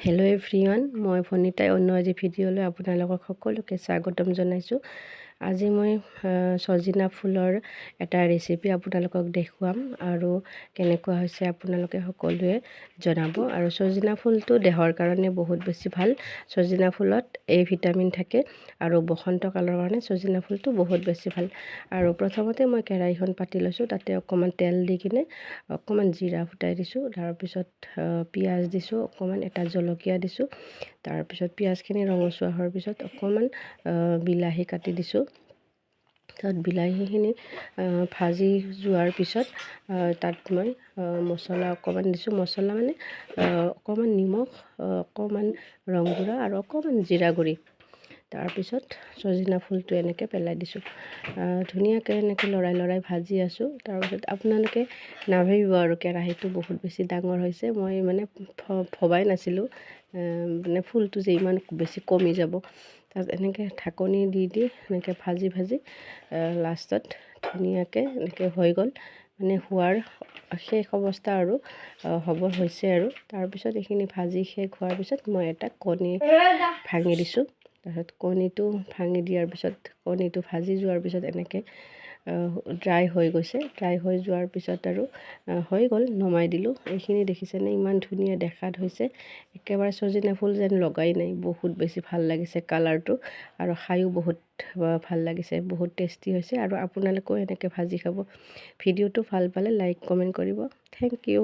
Hello' everyone, মই ভনিতাই অন্য আজি ভিডিঅ'লৈ আপোনালোকক সকলোকে স্বাগতম জনাইছোঁ। আজি মই সজিনা ফুলৰ এটা ৰেচিপি আপোনালোকক দেখুৱাম আৰু কেনেকুৱা হৈছে আপোনালোকে সকলোৱে জনাব। আৰু সজিনা ফুলটো দেহৰ কাৰণে বহুত বেছি ভাল। সজিনা ফুলত এ ভিটামিন থাকে আৰু বসন্ত কালৰ কাৰণে সজিনা ফুলটো বহুত বেছি ভাল। আৰু প্ৰথমতে মই কেৰাহীখন পাতি লৈছোঁ, তাতে অকণমান তেল দি কিনে অকণমান জিৰা ফুটাই দিছোঁ। তাৰপিছত পিঁয়াজ দিছোঁ, অকণমান এটা জলকীয়া দিছোঁ। তাৰপিছত পিঁয়াজখিনি ৰঙচুৱা হোৱাৰ পিছত অকণমান বিলাহী কাটি দিছোঁ। তাত বিলাহীখিনি ভাজি যোৱাৰ পিছত তাত মই মছলা অকণমান দিছোঁ। মছলা মানে অকণমান নিমখ, অকণমান ৰং গুড়া আৰু অকণমান জিৰা গুড়ি। তাৰপিছত সজিনা ফুলটো এনেকৈ পেলাই দিছোঁ। ধুনীয়াকৈ এনেকৈ লৰাই ভাজি আছোঁ। তাৰপিছত আপোনালোকে নাভাবিব আৰু কেৰাহীটো বহুত বেছি ডাঙৰ হৈছে। মই মানে ভবাই নাছিলোঁ মানে ফুলটো যে ইমান বেছি কমি যাব। তাত এনেকৈ ঢাকনি দি এনেকৈ ভাজি লাষ্টত ধুনীয়াকৈ এনেকৈ হৈ গ'ল। মানে হোৱাৰ শেষ অৱস্থা আৰু হ'ব হৈছে আৰু। তাৰপিছত এইখিনি ভাজি শেষ হোৱাৰ পিছত মই এটা কণী ভাঙি দিছোঁ। তাৰপিছত কণীটো ভাঙি দিয়াৰ পিছত কণীটো ভাজি যোৱাৰ পিছত এনেকৈ ড্ৰাই হৈ গৈছে। ড্ৰাই হৈ যোৱাৰ পিছত আৰু হৈ গ'ল, নমাই দিলোঁ। এইখিনি দেখিছেনে ইমান ধুনীয়া দেখাত হৈছে। একেবাৰে সজিনা ফুল যেন লগাই নাই, বহুত বেছি ভাল লাগিছে কালাৰটো আৰু খায়ো বহুত ভাল লাগিছে, বহুত টেষ্টি হৈছে। আৰু আপোনালোকেও এনেকৈ ভাজি খাব। ভিডিঅ'টো ভাল পালে লাইক কমেণ্ট কৰিব। Thank U.